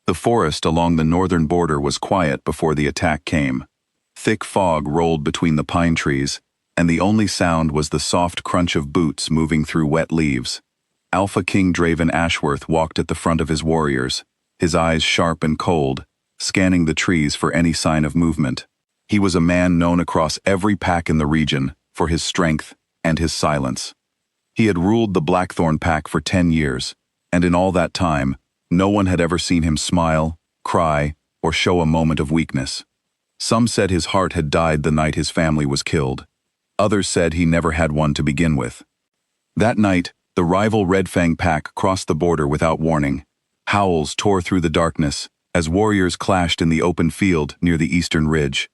The forest along the northern border was quiet before the attack came. Thick fog rolled between the pine trees, and the only sound was the soft crunch of boots moving through wet leaves. Alpha King Draven Ashworth walked at the front of his warriors, his eyes sharp and cold, scanning the trees for any sign of movement. He was a man known across every pack in the region for his strength and his silence. He had ruled the Blackthorn pack for 10 years, and in all that time, no one had ever seen him smile, cry, or show a moment of weakness. Some said his heart had died the night his family was killed. Others said he never had one to begin with. That night, the rival Red Fang pack crossed the border without warning. Howls tore through the darkness as warriors clashed in the open field near the eastern ridge.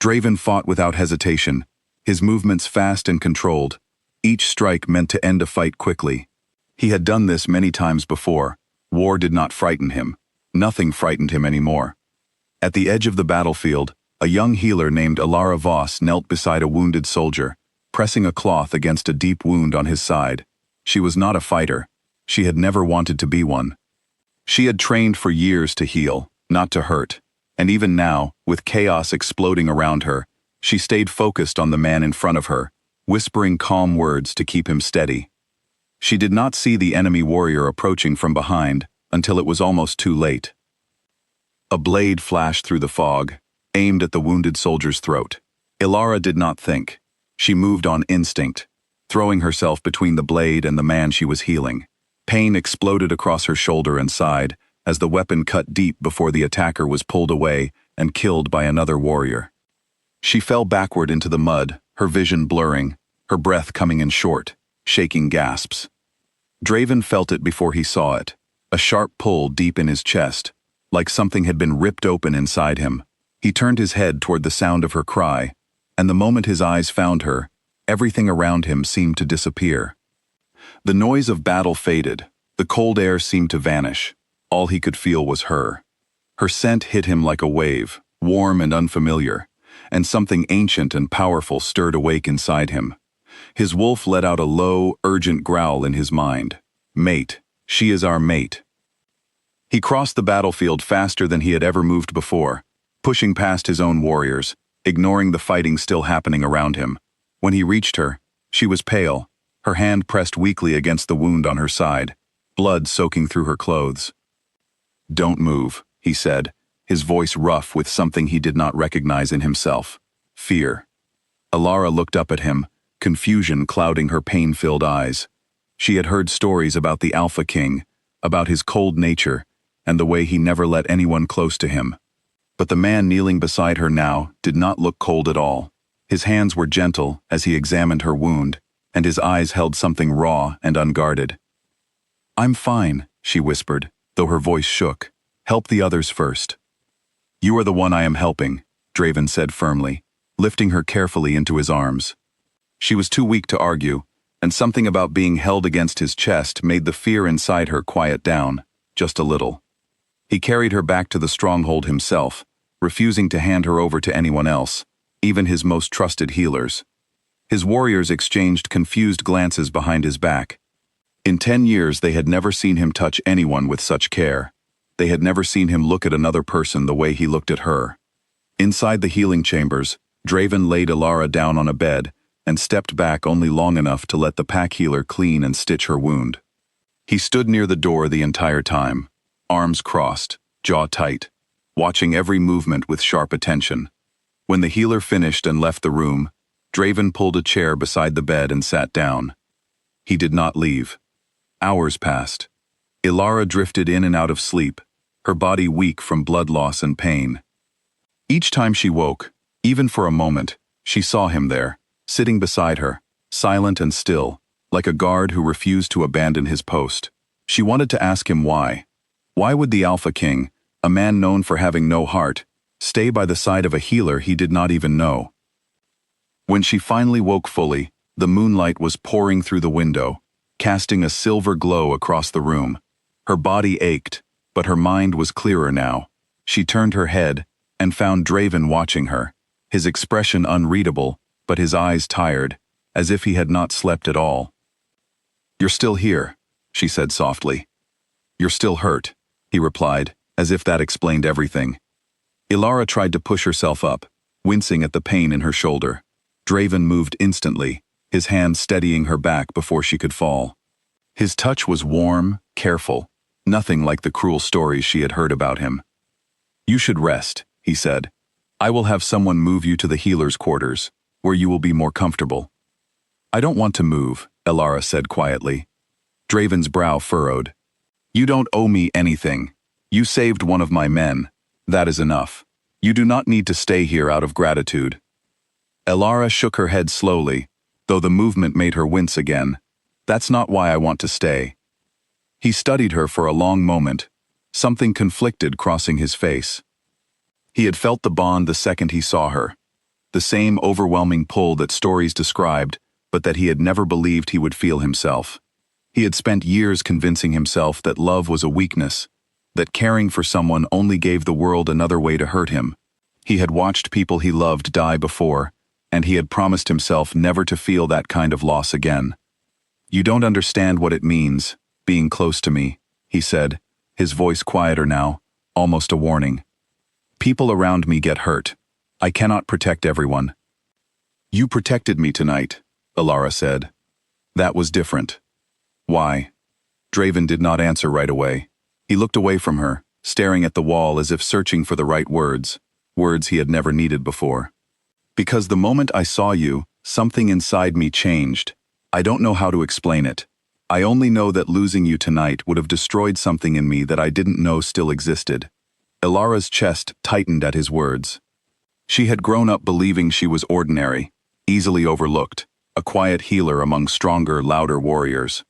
Draven fought without hesitation, his movements fast and controlled. Each strike meant to end a fight quickly. He had done this many times before. War did not frighten him. Nothing frightened him anymore. At the edge of the battlefield, a young healer named Alara Voss knelt beside a wounded soldier, pressing a cloth against a deep wound on his side. She was not a fighter. She had never wanted to be one. She had trained for years to heal, not to hurt. And even now, with chaos exploding around her, she stayed focused on the man in front of her, whispering calm words to keep him steady. She did not see the enemy warrior approaching from behind until it was almost too late. A blade flashed through the fog, aimed at the wounded soldier's throat. Ilara did not think. She moved on instinct, throwing herself between the blade and the man she was healing. Pain exploded across her shoulder and side as the weapon cut deep before the attacker was pulled away and killed by another warrior. She fell backward into the mud, her vision blurring, her breath coming in short, shaking gasps. Draven felt it before he saw it, a sharp pull deep in his chest, like something had been ripped open inside him. He turned his head toward the sound of her cry, and the moment his eyes found her, everything around him seemed to disappear. The noise of battle faded, the cold air seemed to vanish. All he could feel was her. Her scent hit him like a wave, warm and unfamiliar, and something ancient and powerful stirred awake inside him. His wolf let out a low, urgent growl in his mind. Mate, she is our mate. He crossed the battlefield faster than he had ever moved before, pushing past his own warriors, ignoring the fighting still happening around him. When he reached her, she was pale, her hand pressed weakly against the wound on her side, blood soaking through her clothes. "Don't move," he said, his voice rough with something he did not recognize in himself. Fear. Alara looked up at him, confusion clouding her pain-filled eyes. She had heard stories about the Alpha King, about his cold nature, and the way he never let anyone close to him. But the man kneeling beside her now did not look cold at all. His hands were gentle as he examined her wound, and his eyes held something raw and unguarded. "I'm fine," she whispered, though her voice shook. "Help the others first." "You are the one I am helping," Draven said firmly, lifting her carefully into his arms. She was too weak to argue, and something about being held against his chest made the fear inside her quiet down, just a little. He carried her back to the stronghold himself, refusing to hand her over to anyone else, even his most trusted healers. His warriors exchanged confused glances behind his back. In 10 years they had never seen him touch anyone with such care. They had never seen him look at another person the way he looked at her. Inside the healing chambers, Draven laid Ilara down on a bed and stepped back only long enough to let the pack healer clean and stitch her wound. He stood near the door the entire time, arms crossed, jaw tight, watching every movement with sharp attention. When the healer finished and left the room, Draven pulled a chair beside the bed and sat down. He did not leave. Hours passed. Ilara drifted in and out of sleep, her body weak from blood loss and pain. Each time she woke, even for a moment, she saw him there, sitting beside her, silent and still, like a guard who refused to abandon his post. She wanted to ask him why. Why would the Alpha King, a man known for having no heart, stay by the side of a healer he did not even know? When she finally woke fully, the moonlight was pouring through the window, casting a silver glow across the room. Her body ached, but her mind was clearer now. She turned her head and found Draven watching her, his expression unreadable, but his eyes tired, as if he had not slept at all. "You're still here," she said softly. "You're still hurt," he replied, as if that explained everything. Ilara tried to push herself up, wincing at the pain in her shoulder. Draven moved instantly, his hand steadying her back before she could fall. His touch was warm, careful, nothing like the cruel stories she had heard about him. "You should rest," he said. "I will have someone move you to the healer's quarters, where you will be more comfortable." "I don't want to move," Ilara said quietly. Draven's brow furrowed. "You don't owe me anything. You saved one of my men. That is enough. You do not need to stay here out of gratitude." Ilara shook her head slowly, though the movement made her wince again. "That's not why I want to stay." He studied her for a long moment, something conflicted crossing his face. He had felt the bond the second he saw her, the same overwhelming pull that stories described, but that he had never believed he would feel himself. He had spent years convincing himself that love was a weakness, that caring for someone only gave the world another way to hurt him. He had watched people he loved die before, and he had promised himself never to feel that kind of loss again. "You don't understand what it means, being close to me," he said, his voice quieter now, almost a warning. "People around me get hurt. I cannot protect everyone." "You protected me tonight," Ilara said. "That was different." "Why?" Draven did not answer right away. He looked away from her, staring at the wall as if searching for the right words he had never needed before. "Because the moment I saw you, something inside me changed. I don't know how to explain it. I only know that losing you tonight would have destroyed something in me that I didn't know still existed." Ilara's chest tightened at his words. She had grown up believing she was ordinary, easily overlooked, a quiet healer among stronger, louder warriors.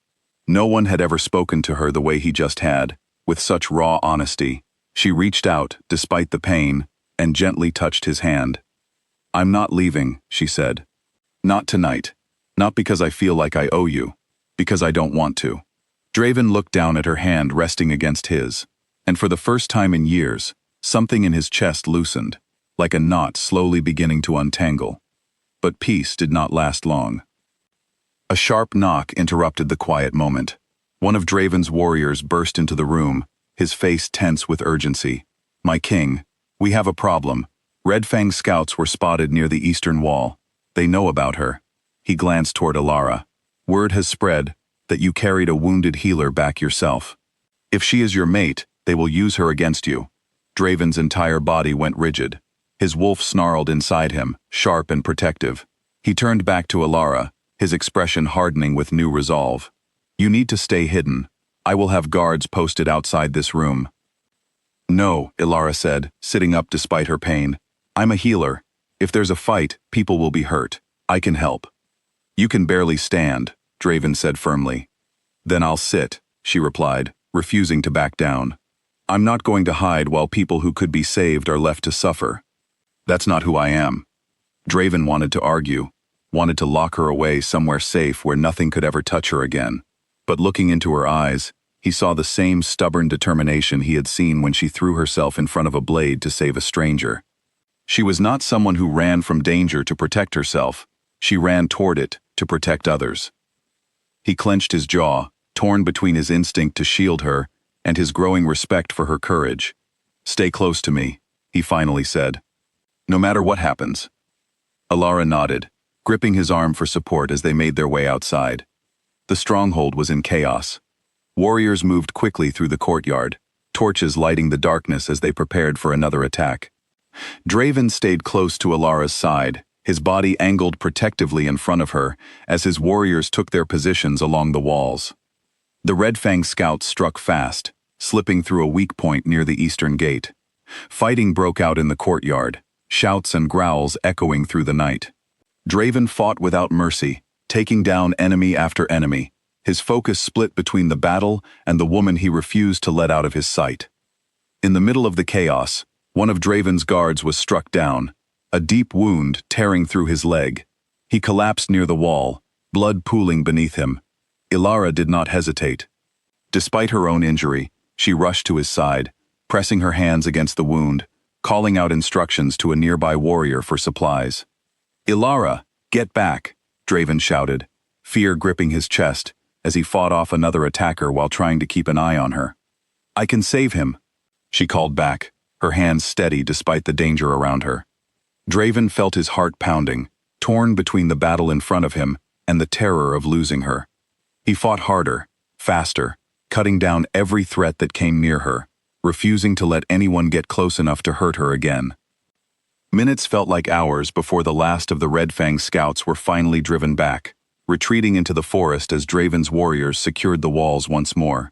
No one had ever spoken to her the way he just had, with such raw honesty. She reached out, despite the pain, and gently touched his hand. "I'm not leaving," she said. "Not tonight. Not because I feel like I owe you. Because I don't want to." Draven looked down at her hand resting against his, and for the first time in years, something in his chest loosened, like a knot slowly beginning to untangle. But peace did not last long. A sharp knock interrupted the quiet moment. One of Draven's warriors burst into the room, his face tense with urgency. "My king, we have a problem. Red Fang scouts were spotted near the eastern wall. They know about her." He glanced toward Ilara. "Word has spread that you carried a wounded healer back yourself. If she is your mate, they will use her against you." Draven's entire body went rigid. His wolf snarled inside him, sharp and protective. He turned back to Ilara, his expression hardening with new resolve. "You need to stay hidden. I will have guards posted outside this room." "No," Ilara said, sitting up despite her pain. "I'm a healer. If there's a fight, people will be hurt. I can help." "You can barely stand," Draven said firmly. "Then I'll sit," she replied, refusing to back down. "I'm not going to hide while people who could be saved are left to suffer. That's not who I am." Draven wanted to argue, wanted to lock her away somewhere safe where nothing could ever touch her again. But looking into her eyes, he saw the same stubborn determination he had seen when she threw herself in front of a blade to save a stranger. She was not someone who ran from danger to protect herself. She ran toward it to protect others. He clenched his jaw, torn between his instinct to shield her and his growing respect for her courage. "Stay close to me," he finally said. "No matter what happens." Ilara nodded, gripping his arm for support as they made their way outside. The stronghold was in chaos. Warriors moved quickly through the courtyard, torches lighting the darkness as they prepared for another attack. Draven stayed close to Ilara's side, his body angled protectively in front of her as his warriors took their positions along the walls. The Red Fang scouts struck fast, slipping through a weak point near the eastern gate. Fighting broke out in the courtyard, shouts and growls echoing through the night. Draven fought without mercy, taking down enemy after enemy, his focus split between the battle and the woman he refused to let out of his sight. In the middle of the chaos, one of Draven's guards was struck down, a deep wound tearing through his leg. He collapsed near the wall, blood pooling beneath him. Ilara did not hesitate. Despite her own injury, she rushed to his side, pressing her hands against the wound, calling out instructions to a nearby warrior for supplies. "Ilara, get back," Draven shouted, fear gripping his chest as he fought off another attacker while trying to keep an eye on her. "I can save him." she called back, her hands steady despite the danger around her. Draven felt his heart pounding, torn between the battle in front of him and the terror of losing her. He fought harder, faster, cutting down every threat that came near her, refusing to let anyone get close enough to hurt her again. Minutes felt like hours before the last of the Red Fang scouts were finally driven back, retreating into the forest as Draven's warriors secured the walls once more.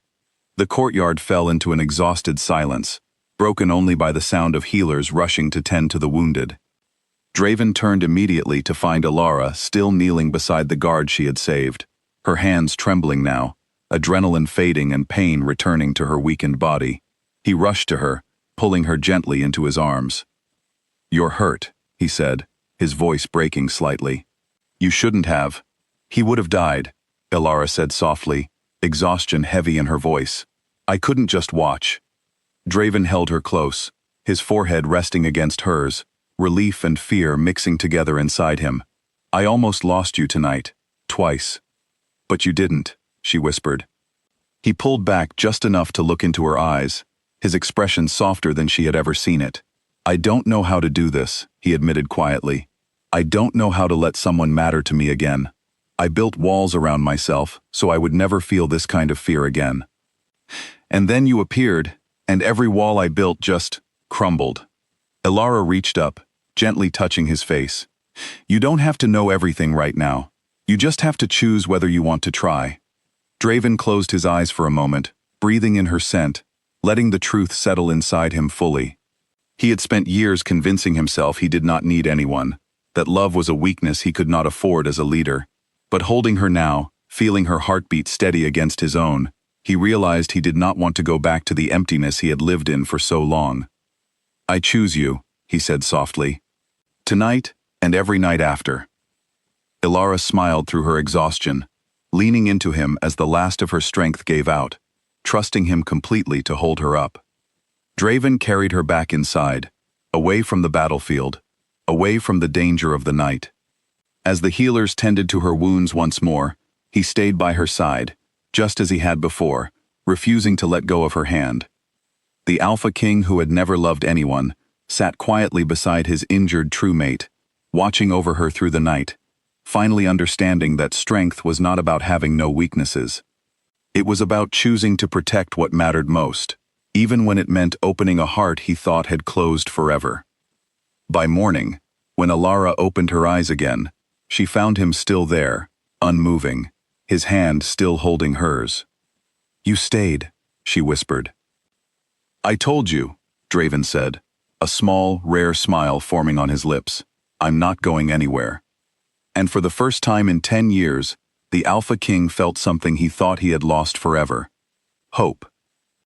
The courtyard fell into an exhausted silence, broken only by the sound of healers rushing to tend to the wounded. Draven turned immediately to find Alara still kneeling beside the guard she had saved, her hands trembling now, adrenaline fading and pain returning to her weakened body. He rushed to her, pulling her gently into his arms. "You're hurt," he said, his voice breaking slightly. "You shouldn't have. He would have died," Alara said softly, exhaustion heavy in her voice. "I couldn't just watch." Draven held her close, his forehead resting against hers, relief and fear mixing together inside him. "I almost lost you tonight, twice." "But you didn't," she whispered. He pulled back just enough to look into her eyes, his expression softer than she had ever seen it. "I don't know how to do this," he admitted quietly. "I don't know how to let someone matter to me again. I built walls around myself so I would never feel this kind of fear again. And then you appeared, and every wall I built just crumbled." Alara reached up, gently touching his face. "You don't have to know everything right now. You just have to choose whether you want to try." Draven closed his eyes for a moment, breathing in her scent, letting the truth settle inside him fully. He had spent years convincing himself he did not need anyone, that love was a weakness he could not afford as a leader. But holding her now, feeling her heartbeat steady against his own, he realized he did not want to go back to the emptiness he had lived in for so long. "I choose you," he said softly. "Tonight and every night after." Alara smiled through her exhaustion, leaning into him as the last of her strength gave out, trusting him completely to hold her up. Draven carried her back inside, away from the battlefield, away from the danger of the night. As the healers tended to her wounds once more, he stayed by her side, just as he had before, refusing to let go of her hand. The Alpha King who had never loved anyone, sat quietly beside his injured true mate, watching over her through the night, finally understanding that strength was not about having no weaknesses. It was about choosing to protect what mattered most, even when it meant opening a heart he thought had closed forever. By morning, when Alara opened her eyes again, she found him still there, unmoving, his hand still holding hers. "You stayed," she whispered. "I told you," Draven said, a small, rare smile forming on his lips. "I'm not going anywhere." And for the first time in 10 years, the Alpha King felt something he thought he had lost forever: hope.